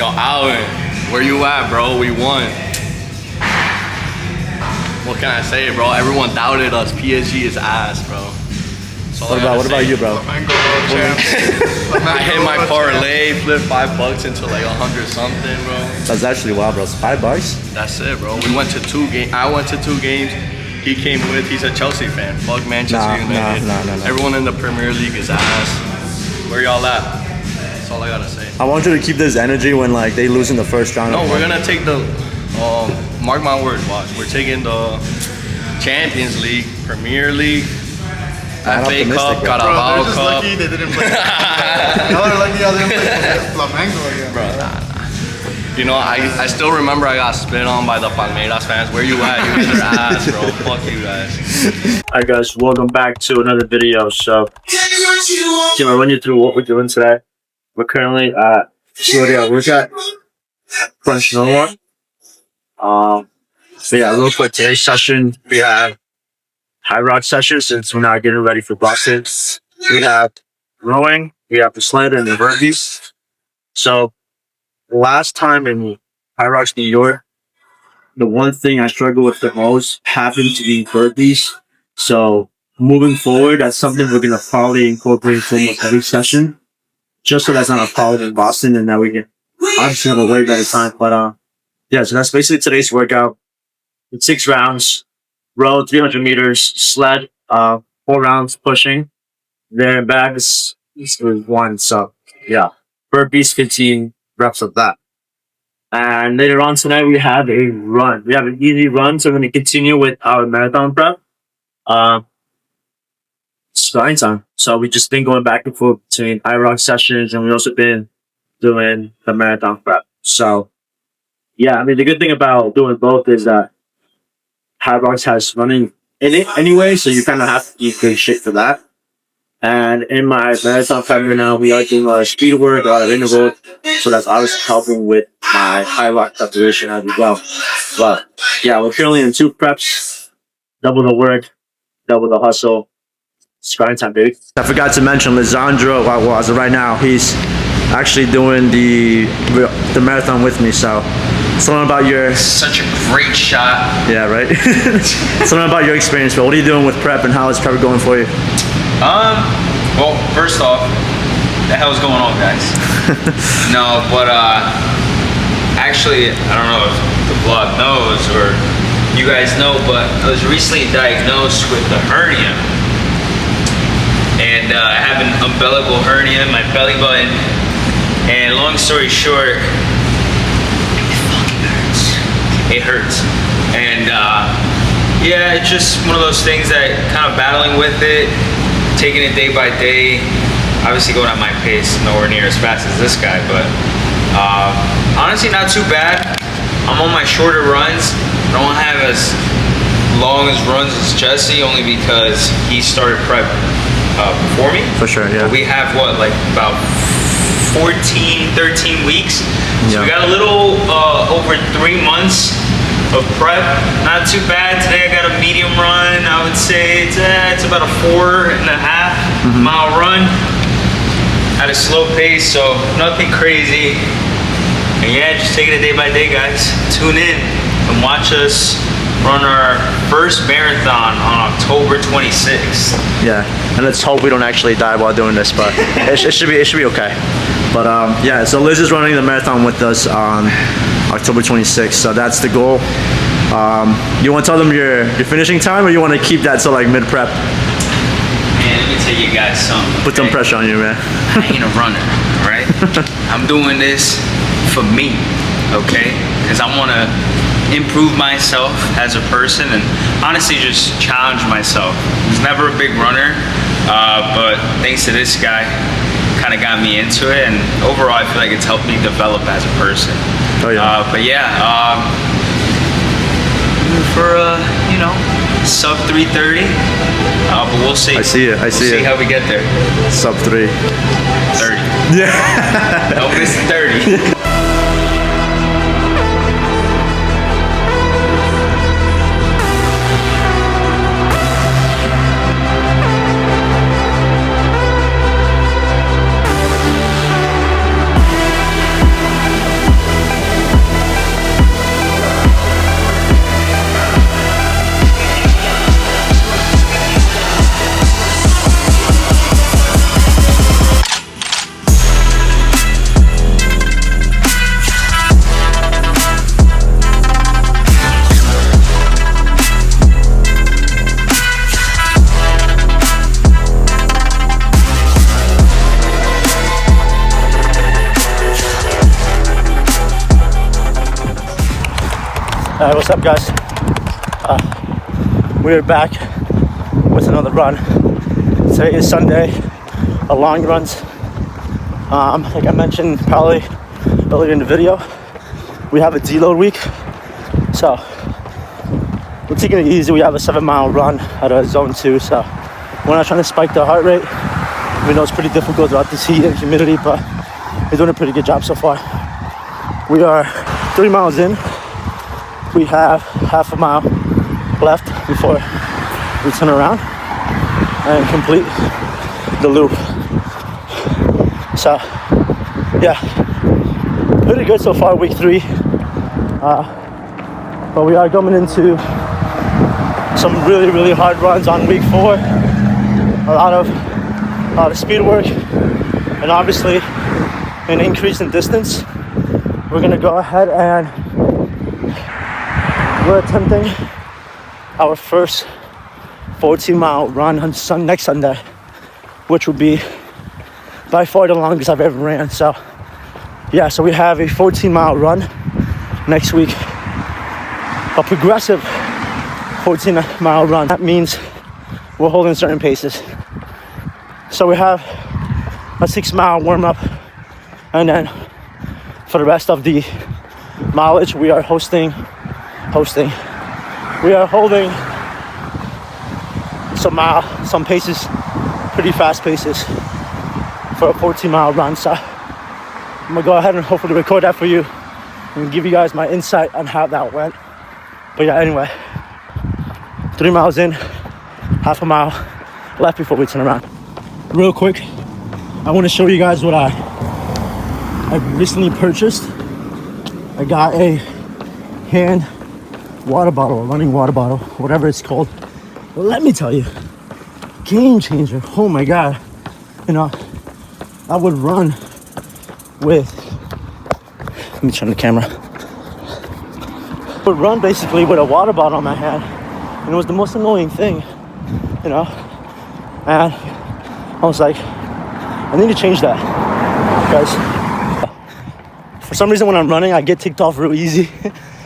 Yo, Alvin, where you at, bro? We won. What can I say, bro? Everyone doubted us. PSG is ass, bro. What about you, bro? I hit my parlay, flipped $5 into like 100 something, bro. That's actually wild, bro. It's $5. That's it, bro. We went to 2 games. I went to 2 games. He came with. He's a Chelsea fan. Fuck Manchester United. No. Everyone in the Premier League is ass. Where y'all at? That's all I gotta say. I want you to keep this energy when like they lose in the first round. No, we're gonna take the. Mark my words, watch. We're taking the Champions League, Premier League, FA Cup, Carabao Cup. Lucky they didn't play. Y'all are lucky y'all didn't play Flamengo again. Bro, nah. You know, I still remember I got spit on by the Palmeiras fans. Where you at? You guys are ass, bro. Fuck you guys. Alright guys, welcome back to another video. So, I'm gonna run you through what we're doing today. We're currently at we're at French Noir. So yeah, real quick, today's session, we have high rock session since we're not getting ready for Boston. We have rowing, we have the sled and the burpees. So, last time in High Rocks, New York, the one thing I struggled with the most happened to be burpees. So, moving forward, that's something we're going to probably incorporate into almost every session. Just so that's not a problem in Boston and that we can obviously have a way better time. But, yeah, so that's basically today's workout. It's 6 rounds, row 300 meters, sled, 4 rounds pushing. There and back is 1. So, yeah, burpees 15 reps of that. And later on tonight, we have a run. We have an easy run, so we're going to continue with our marathon prep. It's fine time. So we've just been going back and forth between IROC sessions, and we've also been doing the marathon prep. So, yeah, I mean, the good thing about doing both is that High Rocks has running in it anyway, so you kind of have to keep good shit for that. And in my marathon prep right now, we are doing a lot of speed work, a lot of interval, so that's obviously helping with my high rock preparation as well. But yeah, we're currently in 2 preps, double the work, double the hustle. It's grind time, baby. I forgot to mention Lisandro. Well, as of right now, he's actually doing the marathon with me. So, something about your such a great shot. Yeah, right. Something about your experience. But what are you doing with prep, and how is prep going for you? Well, first off, the hell's going on, guys? No, but actually, I don't know if the vlog knows or you guys know, but I was recently diagnosed with a hernia. And I have an umbilical hernia in my belly button. And long story short, it fucking hurts. It hurts. And yeah, it's just one of those things that kind of battling with it, taking it day by day, obviously going at my pace, nowhere near as fast as this guy, but honestly not too bad. I'm on my shorter runs. I don't have as long as runs as Jesse, only because he started prep before me. For sure, yeah. But we have what, like about 14, 13 weeks. So yeah. We got a little over 3 months of prep. Not too bad. Today I got a medium run. I would say it's about a 4.5 mile run at a slow pace, so nothing crazy. And yeah, just taking it day by day, guys. Tune in and watch us run our first marathon on October 26th. Yeah, and let's hope we don't actually die while doing this, but it should be okay. But yeah, so Liz is running the marathon with us on October 26th, so that's the goal. You want to tell them your finishing time, or you want to keep that till like mid prep? Man, let me tell you guys something. Put some pressure on you, man. I ain't a runner, right? I'm doing this for me, okay? Because I want to improve myself as a person and honestly just challenge myself. I was never a big runner, but thanks to this guy, kind of got me into it, and overall I feel like it's helped me develop as a person. Oh yeah. But yeah, for you know, sub 3:30, but we'll see. I see it. We'll see how we get there. Sub 3. 30. Yeah. Don't miss 30. Alright, what's up, guys? We're back with another run. Today is Sunday, a long runs. Like I mentioned probably earlier in the video, we have a deload week, so we're taking it easy. We have a 7-mile run at a zone 2, so we're not trying to spike the heart rate. We know it's pretty difficult throughout this heat and humidity, but we're doing a pretty good job so far. We are 3 miles in. We have half a mile left before we turn around and complete the loop. So yeah, pretty good so far, week 3. But we are coming into some really hard runs on week 4. A lot of speed work, and obviously an increase in distance. We're gonna go ahead and we're attempting our first 14-mile run on next Sunday, which will be by far the longest I've ever ran. So yeah, so we have a 14-mile run next week, a progressive 14-mile run. That means we're holding certain paces. So we have a 6-mile warm-up, and then for the rest of the mileage, we are we are holding some paces, pretty fast paces for a 14-mile run. So I'm gonna go ahead and hopefully record that for you and give you guys my insight on how that went. But yeah, anyway, 3 miles in, half a mile left before we turn around. Real quick, I want to show you guys what I recently purchased. I got a hand water bottle, a running water bottle, whatever it's called. But let me tell you, game changer. Oh my God. You know, I would run with, let me turn the camera. I would run basically with a water bottle in my hand. And it was the most annoying thing, you know. And I was like, I need to change that. Because for some reason when I'm running, I get ticked off real easy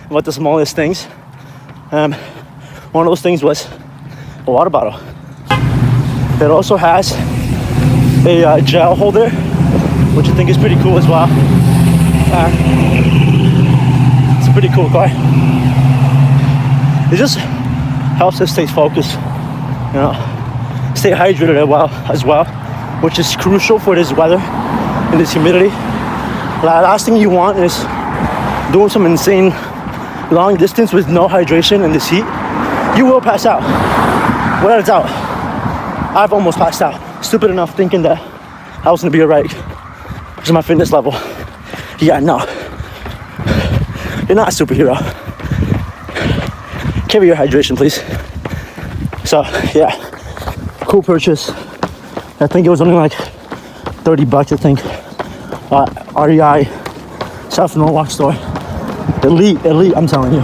about the smallest things. One of those things was a water bottle. It also has a gel holder, which I think is pretty cool as well. It's a pretty cool car. It just helps us stay focused, you know, stay hydrated as well, which is crucial for this weather and this humidity. The last thing you want is doing some insane long distance with no hydration in this heat. You will pass out, without a doubt. I've almost passed out. Stupid enough thinking that I was gonna be alright because of my fitness level. Yeah, no. You're not a superhero. Carry your hydration, please. So, yeah. Cool purchase. I think it was only like $30, I think. REI, South Norwalk store. Elite, I'm telling you.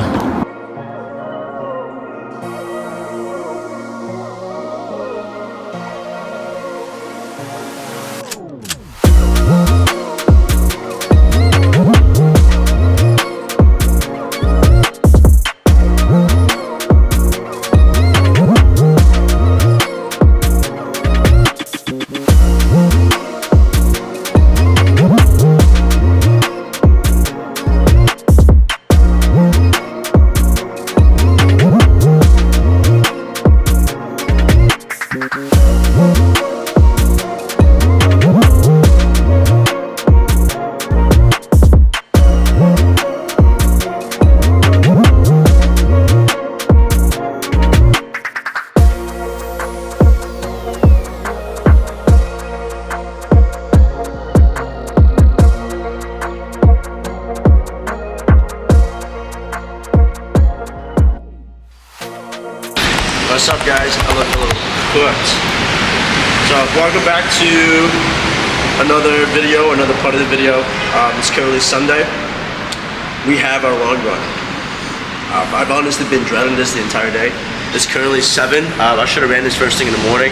What's up, guys? Hello. So welcome back to another video, another part of the video. It's currently Sunday. We have our long run. I've honestly been dreading this the entire day. It's currently 7. I should have ran this first thing in the morning,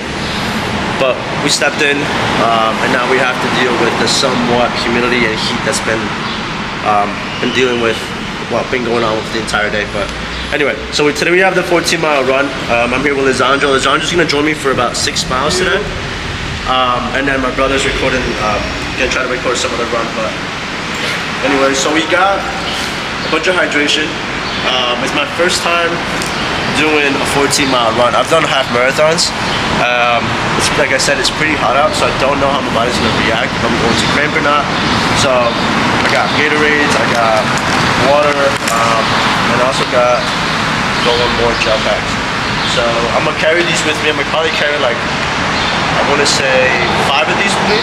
but we stepped in, and now we have to deal with the somewhat humidity and heat that's been dealing with been going on with the entire day. But anyway, so today we have the 14-mile run. I'm here with Lisandro. Lisandro's gonna join me for about 6 miles today. And then my brother's recording, gonna try to record some of the run. But anyway, so we got a bunch of hydration. It's my first time doing a 14-mile run. I've done half marathons. It's, like I said, it's pretty hot out, so I don't know how my body's gonna react, if I'm going to cramp or not. So I got Gatorades, I got water, and I also got one more gel packs. So I'm gonna carry these with me. I'm gonna probably carry like, I wanna say 5 of these with me,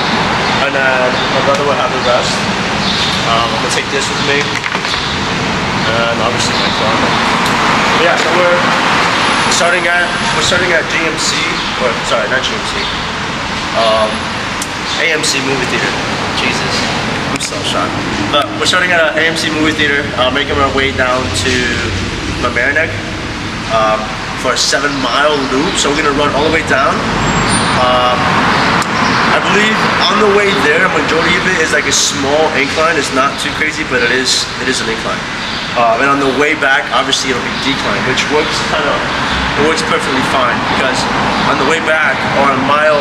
and then my brother will have the rest. I'm gonna take this with me, and obviously my phone. Yeah, so we're starting at GMC, or sorry, not GMC, AMC movie theater. Jesus, I'm so shocked. But we're starting at an AMC movie theater, making our way down to Mamaroneck for a 7-mile loop. So we're gonna run all the way down. I believe on the way there, a majority of it is like a small incline. It's not too crazy, but it is an incline. And on the way back, obviously it'll be decline, which works perfectly fine, because on the way back, or on mile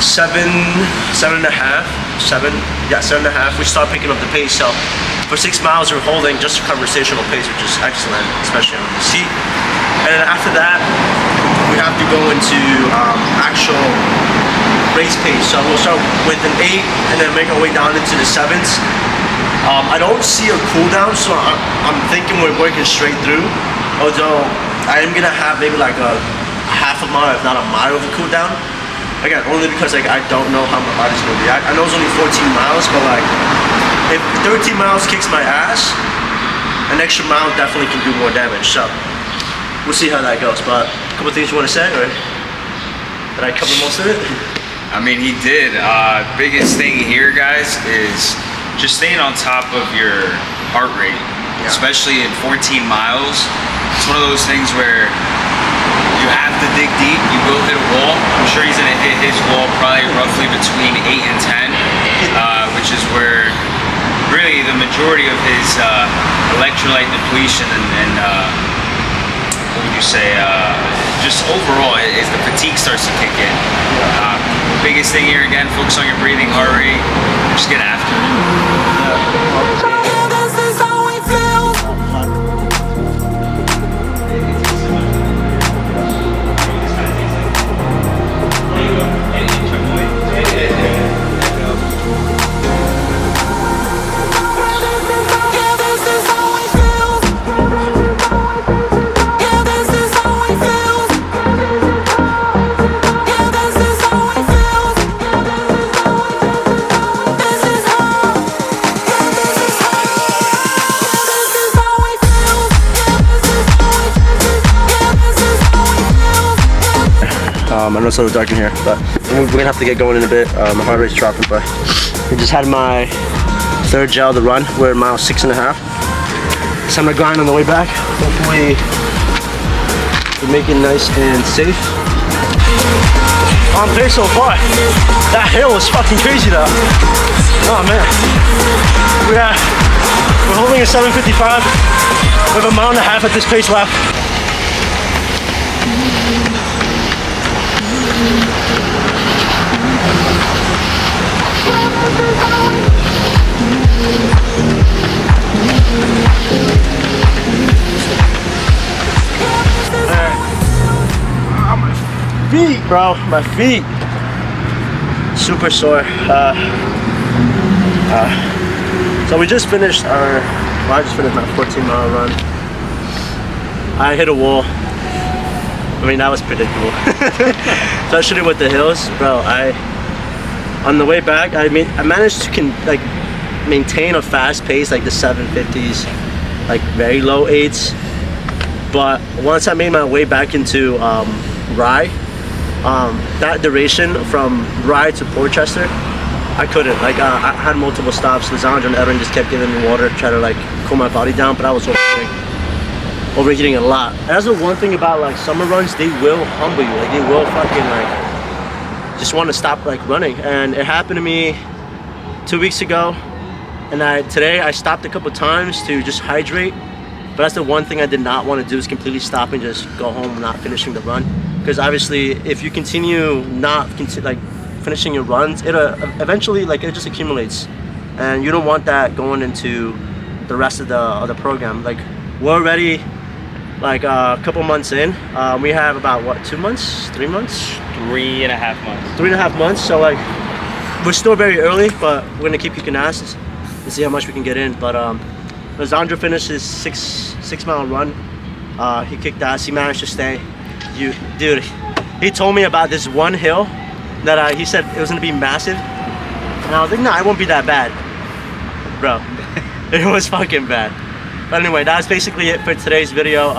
7 and a half, we start picking up the pace. So for 6 miles, we're holding just a conversational pace, which is excellent, especially on the seat. And then after that, we have to go into actual race pace. So we'll start with an 8 and then make our way down into the 7s. I don't see a cool down, so I'm thinking we're working straight through. Although I am gonna have maybe like a half a mile, if not a mile of a cool down. Again, only because like I don't know how my body's gonna react. I know it's only 14 miles, but like if 13 miles kicks my ass, an extra mile definitely can do more damage. So we'll see how that goes. But a couple things you want to say, or did I cover most of it? I mean, he did. Biggest thing here, guys, is just staying on top of your heart rate, especially in 14 miles. It's one of those things where you have to dig deep. You will hit a wall. I'm sure he's gonna hit his wall probably roughly between 8 and 10, which is where really the majority of his electrolyte depletion and what would you say, just overall is the fatigue starts to kick in. Biggest thing here, again, focus on your breathing, heart rate, just get after it. I know it's a little dark in here, but we're gonna have to get going in a bit. My heart rate's dropping, but we just had my 3rd gel of the run. We're at mile 6 and a half. So I'm gonna grind on the way back. Hopefully we make it nice and safe. On pace so far. That hill was fucking crazy though. Oh man. We're holding a 7:55. We have a mile and a half at this pace left. My feet, bro, my feet. Super sore. So we just finished I just finished my 14-mile run. I hit a wall. I mean, that was predictable. Especially with the hills, bro. On the way back, I managed to maintain a fast pace, like the 750s, like very low 8s. But once I made my way back into Rye, that duration from Rye to Portchester, I couldn't. I had multiple stops. Lisandro and Edwin just kept giving me water, trying to like cool my body down, but I was overheating a lot. That's the one thing about like summer runs, they will humble you. Like they will fucking like just want to stop like running. And it happened to me 2 weeks ago. And today I stopped a couple times to just hydrate. But that's the one thing I did not want to do, is completely stop and just go home not finishing the run. Because obviously, if you continue not finishing your runs, it eventually it just accumulates, and you don't want that going into the rest of the program. Like, we're already a couple months in. We have about what, 2 months, 3 months, 3.5 months. 3.5 months. So we're still very early, but we're gonna keep kicking ass and see how much we can get in. But Alessandro finished his six-mile run. He kicked ass. He managed to stay. Dude, he told me about this one hill that he said it was gonna be massive, and I was like, nah, it won't be that bad, bro. It was fucking bad. But anyway, that's basically it for today's video.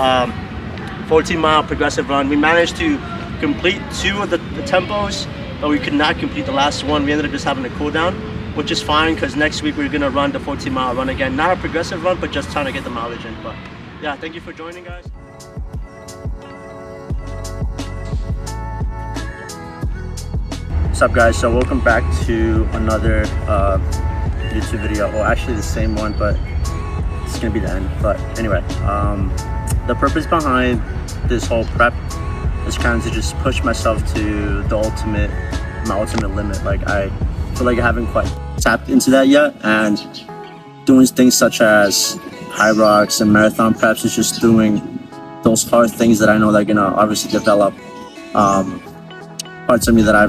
14-mile progressive run. We managed to complete 2 of the tempos, but we could not complete the last one. We ended up just having a cool down, which is fine, because next week we're gonna run the 14-mile run again. Not a progressive run, but just trying to get the mileage in. But yeah, thank you for joining, guys. What's up, guys? So welcome back to another YouTube video, or actually the same one, but it's gonna be the end. But anyway, the purpose behind this whole prep is kind of to just push myself to my ultimate limit. Like, I feel like I haven't quite tapped into that yet, and doing things such as high rocks and marathon preps is just doing those hard things that I know that are gonna obviously develop parts of me that I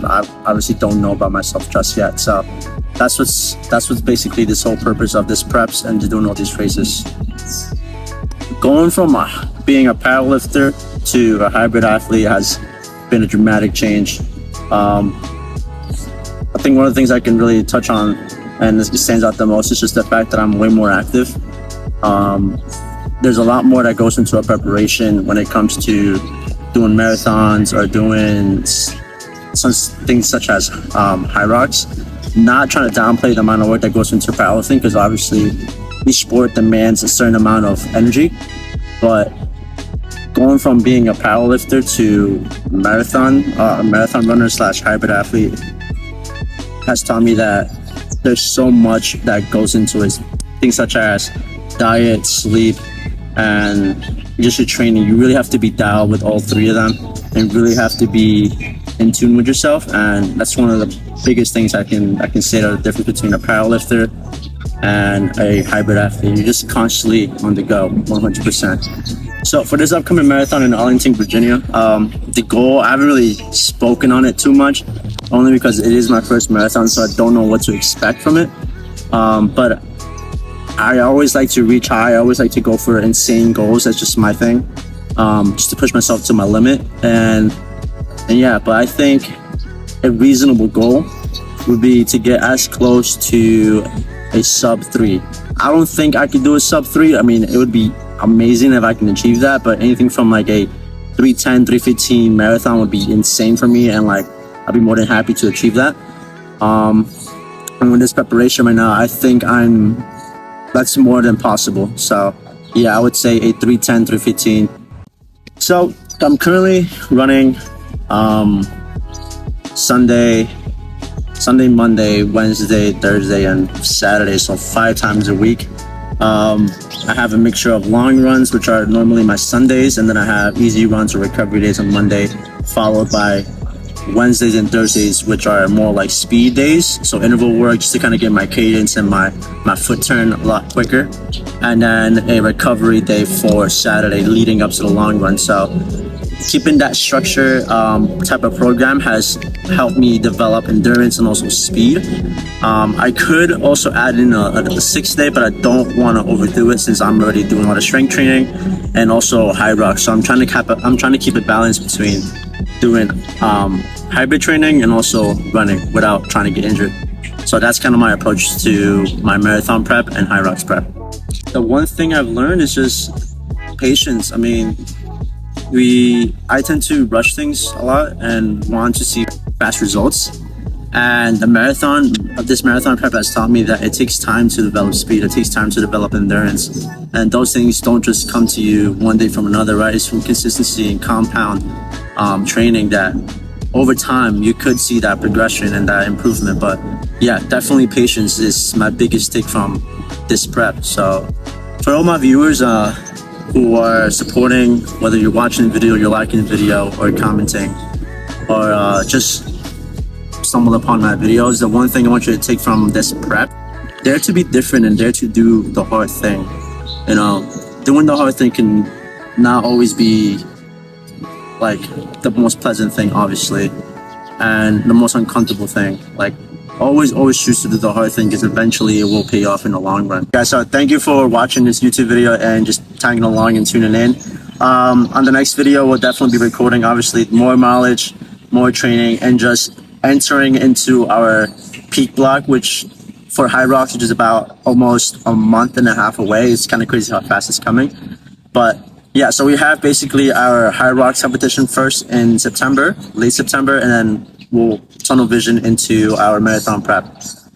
obviously don't know about myself just yet. So that's what's basically this whole purpose of this preps and doing all these races. Going from being a powerlifter to a hybrid athlete has been a dramatic change. I think one of the things I can really touch on, and this stands out the most, is just the fact that I'm way more active. There's a lot more that goes into a preparation when it comes to doing marathons or doing some things such as high rocks. Not trying to downplay the amount of work that goes into powerlifting, because obviously each sport demands a certain amount of energy. But going from being a powerlifter to a marathon runner / hybrid athlete has taught me that there's so much that goes into it. Things such as diet, sleep, and just your training. You really have to be dialed with all 3 of them, and really have to be in tune with yourself. And that's one of the biggest things I can say that the difference between a powerlifter and a hybrid athlete. You're just constantly on the go, 100%. So for this upcoming marathon in Arlington, Virginia, the goal, I haven't really spoken on it too much, only because it is my first marathon, so I don't know what to expect from it. But I always like to reach high. I always like to go for insane goals. That's just my thing, just to push myself to my limit. And yeah, but I think a reasonable goal would be to get as close to a sub 3. I don't think I could do a sub 3. I mean, it would be amazing if I can achieve that, but anything from like a 3:10, 3:15 marathon would be insane for me, and like I'd be more than happy to achieve that. And with this preparation right now, I think that's more than possible. So yeah, I would say a 3:10, 3:15. So I'm currently running Sunday, Monday, Wednesday, Thursday, and Saturday, so 5 times a week. I have a mixture of long runs, which are normally my Sundays, and then I have easy runs or recovery days on Monday, followed by Wednesdays and Thursdays, which are more like speed days, so interval work, just to kind of get my cadence and my foot turn a lot quicker, and then a recovery day for Saturday leading up to the long run. So keeping that structure type of program has helped me develop endurance and also speed. I could also add in a 6th day, but I don't want to overdo it since I'm already doing a lot of strength training and also high rock. So I'm trying to keep a balance between doing hybrid training and also running without trying to get injured. So that's kind of my approach to my marathon prep and high rocks prep. The one thing I've learned is just patience. I mean, I tend to rush things a lot and want to see fast results. And this marathon prep has taught me that it takes time to develop speed. It takes time to develop endurance. And those things don't just come to you one day from another, right? It's from consistency and compound training that over time you could see that progression and that improvement. But yeah, definitely patience is my biggest take from this prep. So for all my viewers who are supporting, whether you're watching the video, you're liking the video, or commenting, or just stumbled upon my videos, the one thing I want you to take from this prep: dare to be different and dare to do the hard thing. You know, doing the hard thing can not always be like the most pleasant thing, obviously, and the most uncomfortable thing. Like, always choose to do the hard thing, because eventually it will pay off in the long run. Guys, so thank you for watching this YouTube video and just tagging along and tuning in. On the next video, we'll definitely be recording, obviously, more mileage, more training, and just entering into our peak block, which for Hyrox, which is about almost a month and a half away. It's kind of crazy how fast it's coming. But yeah, so we have basically our Hyrox competition first in September, late September, and then we'll tunnel vision into our marathon prep.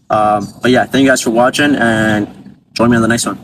But yeah, thank you guys for watching, and join me on the next one.